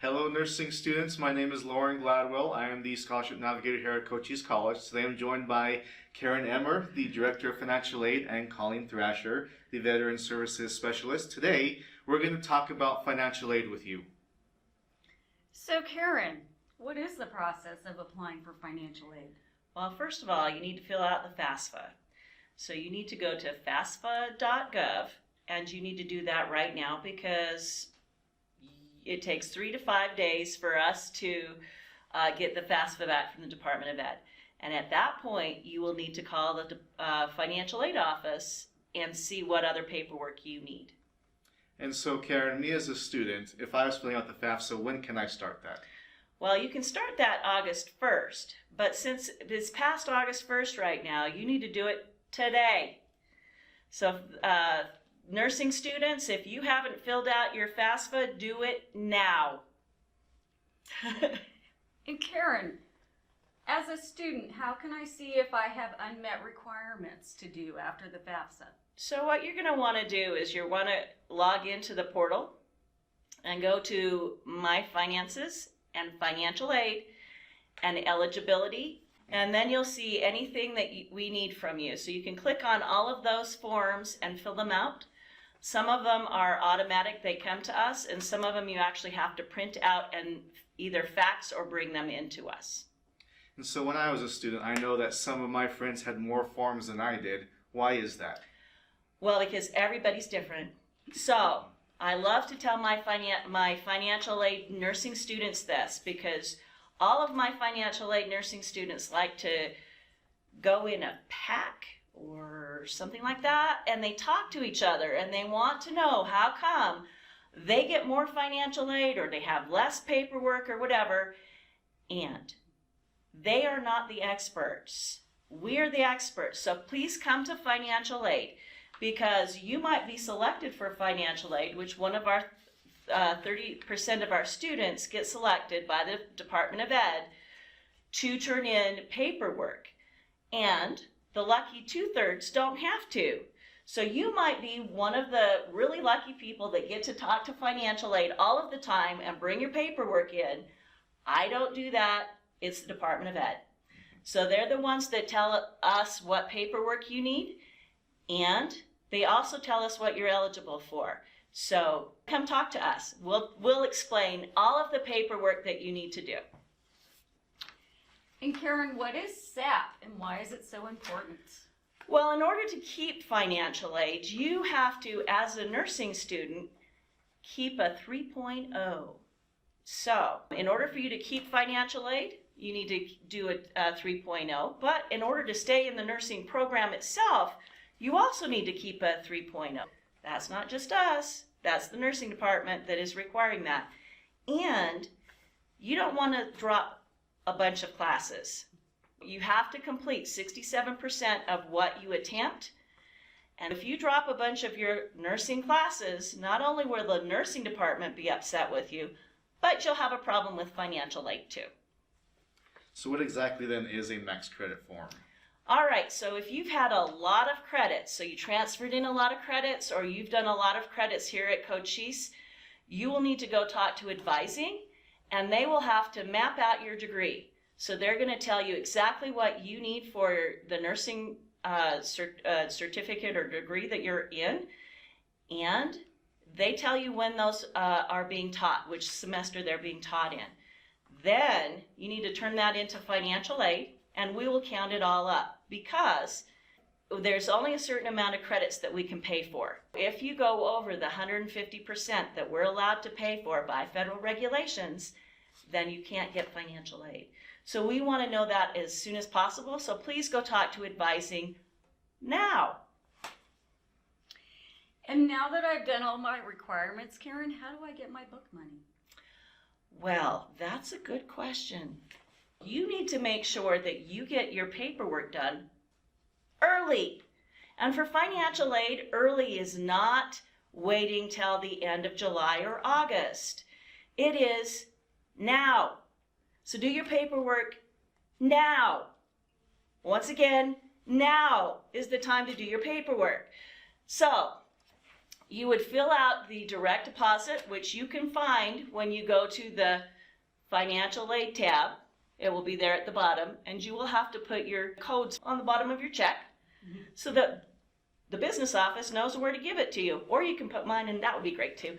Hello nursing students, my name is Lauren Gladwell. I am the Scholarship Navigator here at Cochise College. Today I'm joined by Karen Emmer, the Director of Financial Aid, and Colleen Thrasher, the Veteran Services Specialist. Today we're going to talk about financial aid with you. So Karen, what is the process of applying for financial aid? Well, first of all, you need to fill out the FAFSA. So you need to go to FAFSA.gov, and you need to do that right now because it takes 3 to 5 days for us to get the FAFSA back from the Department of Ed. And at that point, you will need to call the financial aid office and see what other paperwork you need. And so Karen, me as a student, if I was filling out the FAFSA, when can I start that? Well, you can start that August 1st, but since it's past August 1st right now, you need to do it today. So nursing students, if you haven't filled out your FAFSA, do it now. And Karen, as a student, how can I see if I have unmet requirements to do after the FAFSA? So what you're going to want to do is you want to log into the portal and go to My Finances and Financial Aid and Eligibility, and then you'll see anything that we need from you. So you can click on all of those forms and fill them out. Some of them are automatic, they come to us, and some of them you actually have to print out and either fax or bring them in to us. And so when I was a student, I know that some of my friends had more forms than I did. Why is that? Well, because everybody's different. So I love to tell my financial aid nursing students this, because all of my financial aid nursing students like to go in a pack or something like that, and they talk to each other and they want to know how come they get more financial aid or they have less paperwork or whatever, and they are not the experts. We're the experts. So please come to financial aid, because you might be selected for financial aid, which one of our 30% of our students get selected by the Department of Ed to turn in paperwork, and the lucky 2/3 don't have to. So you might be one of the really lucky people that get to talk to financial aid all of the time and bring your paperwork in. I don't do that. It's the Department of Ed. So they're the ones that tell us what paperwork you need, and they also tell us what you're eligible for. So come talk to us. We'll explain all of the paperwork that you need to do. And Karen, what is SAP and why is it so important? Well, in order to keep financial aid, you have to, as a nursing student, keep a 3.0. So in order for you to keep financial aid, you need to do a 3.0. But in order to stay in the nursing program itself, you also need to keep a 3.0. That's not just us. That's the nursing department that is requiring that. And you don't want to drop a bunch of classes. You have to complete 67% of what you attempt. And if you drop a bunch of your nursing classes, not only will the nursing department be upset with you, but you'll have a problem with financial aid too. So what exactly then is a max credit form? All right, so if you've had a lot of credits, so you transferred in a lot of credits or you've done a lot of credits here at Cochise, you will need to go talk to advising, and they will have to map out your degree. So they're going to tell you exactly what you need for the nursing certificate or degree that you're in, and they tell you when those are being taught, which semester they're being taught in. Then you need to turn that into financial aid, and we will count it all up, because there's only a certain amount of credits that we can pay for. If you go over the 150% that we're allowed to pay for by federal regulations, then you can't get financial aid. So we want to know that as soon as possible, so please go talk to advising now. And now that I've done all my requirements, Karen, how do I get my book money? Well, that's a good question. You need to make sure that you get your paperwork done early. And for financial aid, early is not waiting till the end of July or August. It is now. So do your paperwork now. Once again, now is the time to do your paperwork. So you would fill out the direct deposit, which you can find when you go to the financial aid tab. It will be there at the bottom, and you will have to put your codes on the bottom of your check so that the business office knows where to give it to you. Or you can put mine, and that would be great too.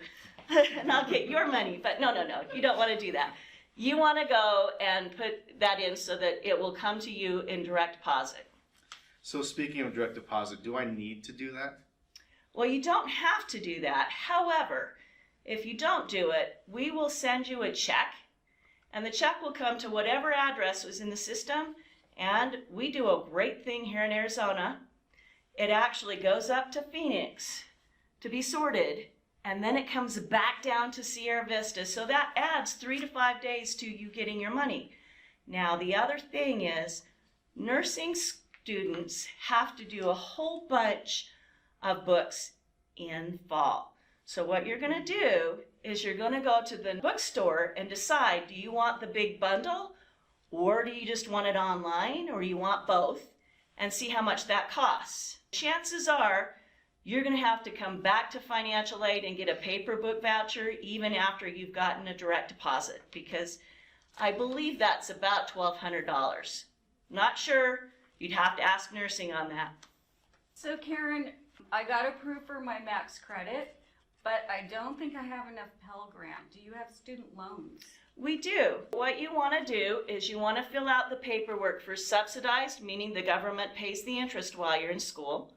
And I'll get your money. But no, you don't want to do that. You want to go and put that in so that it will come to you in direct deposit. So speaking of direct deposit, do I need to do that? Well, you don't have to do that. However, if you don't do it, we will send you a check, and the check will come to whatever address was in the system. And we do a great thing here in Arizona. It actually goes up to Phoenix to be sorted, and then it comes back down to Sierra Vista. So that adds 3 to 5 days to you getting your money. Now, the other thing is nursing students have to do a whole bunch of books in fall. So what you're going to do is you're going to go to the bookstore and decide, do you want the big bundle, or do you just want it online, or you want both, and see how much that costs. Chances are you're going to have to come back to financial aid and get a paper book voucher even after you've gotten a direct deposit, because I believe that's about $1,200. Not sure. You'd have to ask nursing on that. So Karen, I got approved for my max credit, but I don't think I have enough Pell Grant. Do you have student loans? We do. What you want to do is you want to fill out the paperwork for subsidized, meaning the government pays the interest while you're in school,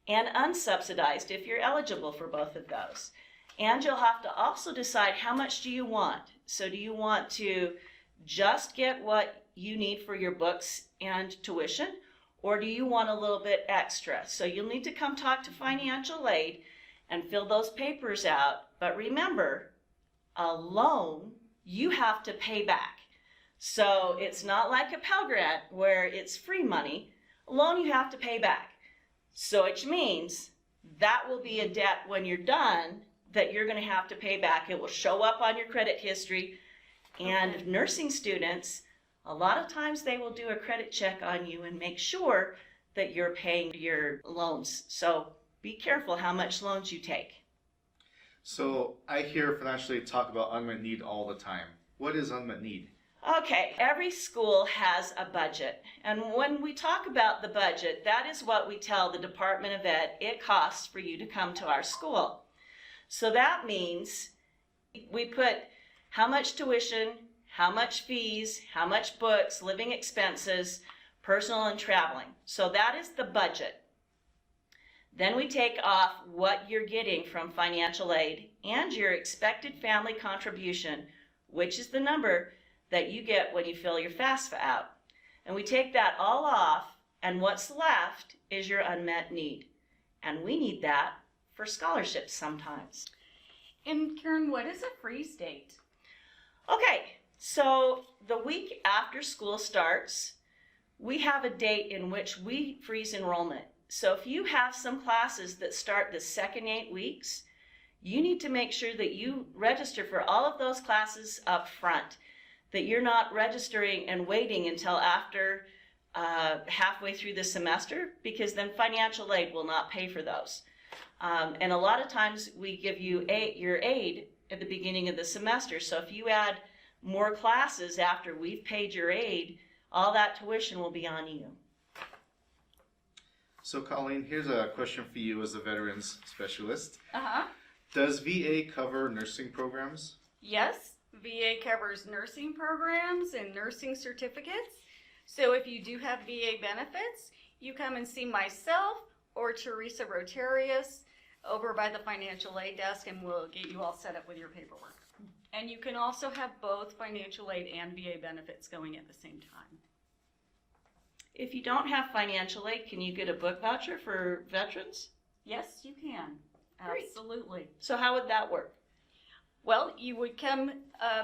and unsubsidized if you're eligible for both of those. And you'll have to also decide how much do you want. So do you want to just get what you need for your books and tuition, or do you want a little bit extra? So you'll need to come talk to financial aid and fill those papers out. But remember, a loan you have to pay back. So it's not like a Pell Grant where it's free money. A loan you have to pay back. So which means that will be a debt when you're done that you're going to have to pay back. It will show up on your credit history. And nursing students, a lot of times they will do a credit check on you and make sure that you're paying your loans. So be careful how much loans you take. So I hear financial aid talk about unmet need all the time. What is unmet need? Okay, every school has a budget. And when we talk about the budget, that is what we tell the Department of Ed it costs for you to come to our school. So that means we put how much tuition, how much fees, how much books, living expenses, personal and traveling. So that is the budget. Then we take off what you're getting from financial aid and your expected family contribution, which is the number that you get when you fill your FAFSA out. And we take that all off, and what's left is your unmet need. And we need that for scholarships sometimes. And Karen, what is a freeze date? Okay, so the week after school starts, we have a date in which we freeze enrollment. So if you have some classes that start the second 8 weeks, you need to make sure that you register for all of those classes up front, that you're not registering and waiting until after halfway through the semester, because then financial aid will not pay for those. And a lot of times we give you your aid at the beginning of the semester. So if you add more classes after we've paid your aid, all that tuition will be on you. So Colleen, here's a question for you as a veterans specialist. Uh-huh. Does VA cover nursing programs? Yes, VA covers nursing programs and nursing certificates. So if you do have VA benefits, you come and see myself or Teresa Rotarius over by the financial aid desk, and we'll get you all set up with your paperwork. And you can also have both financial aid and VA benefits going at the same time. If you don't have financial aid, can you get a book voucher for veterans? Yes, you can. Great. Absolutely. So how would that work? Well, you would come,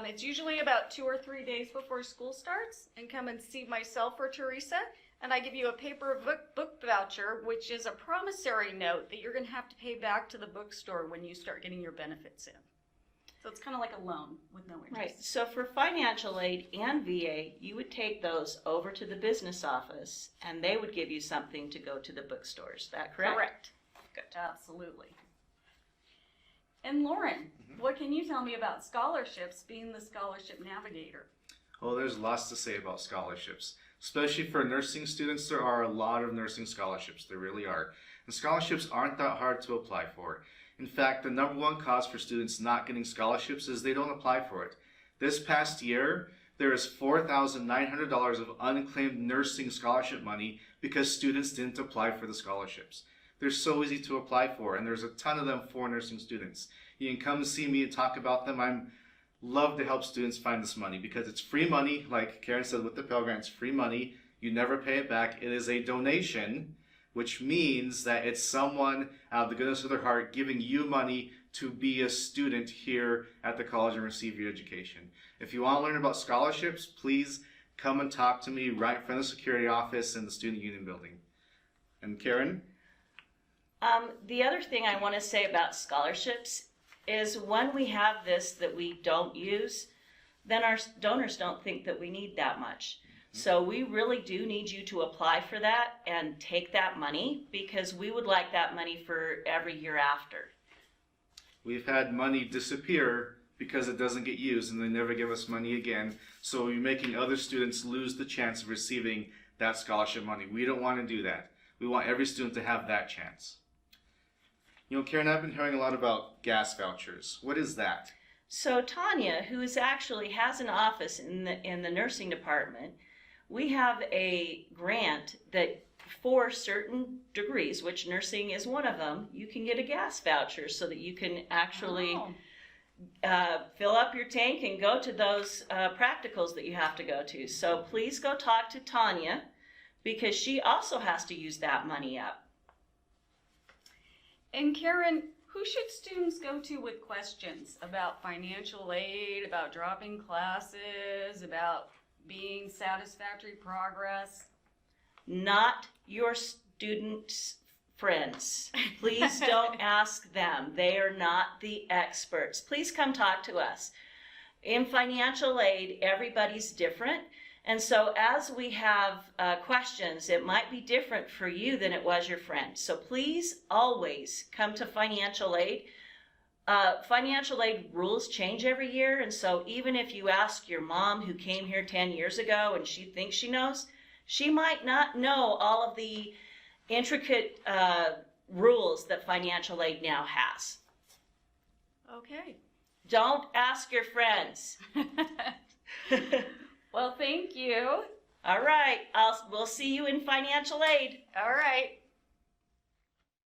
it's usually about 2 or 3 days before school starts, and come and see myself or Teresa, and I give you a paper book voucher, which is a promissory note that you're going to have to pay back to the bookstore when you start getting your benefits in. So it's kind of like a loan with no interest. Right. So for financial aid and VA, you would take those over to the business office, and they would give you something to go to the bookstores. Is that correct? Correct. Good. Absolutely. And Lauren, what can you tell me about scholarships, being the scholarship navigator? Well, there's lots to say about scholarships. Especially for nursing students, there are a lot of nursing scholarships. There really are. And scholarships aren't that hard to apply for. In fact, the number one cause for students not getting scholarships is they don't apply for it. This past year, there is $4,900 of unclaimed nursing scholarship money because students didn't apply for the scholarships. They're so easy to apply for, and there's a ton of them for nursing students. You can come see me and talk about them. I'm love to help students find this money because it's free money. Like Karen said with the Pell Grant, it's free money. You never pay it back. It is a donation, which means that it's someone out of the goodness of their heart giving you money to be a student here at the college and receive your education. If you want to learn about scholarships, please come and talk to me right in front of the security office in the Student Union building. And Karen? The other thing I want to say about scholarships is when we have this that we don't use, then our donors don't think that we need that much. So we really do need you to apply for that and take that money because we would like that money for every year after. We've had money disappear because it doesn't get used and they never give us money again. So you're making other students lose the chance of receiving that scholarship money. We don't want to do that. We want every student to have that chance. You know, Karen, I've been hearing a lot about gas vouchers. What is that? So Tanya, who is actually has an office in the nursing department, we have a grant that for certain degrees, which nursing is one of them, you can get a gas voucher so that you can actually fill up your tank and go to those practicals that you have to go to. So please go talk to Tanya because she also has to use that money up. And Karen, who should students go to with questions about financial aid, about dropping classes, about being satisfactory progress? Not your students' friends. Please don't ask them. They are not the experts. Please come talk to us. In financial aid, everybody's different. And so as we have questions, it might be different for you than it was your friend. So please always come to financial aid. Financial aid rules change every year. And so even if you ask your mom who came here 10 years ago and she thinks she knows, she might not know all of the intricate rules that financial aid now has. Okay. Don't ask your friends. Well, thank you. All right. We'll see you in financial aid. All right.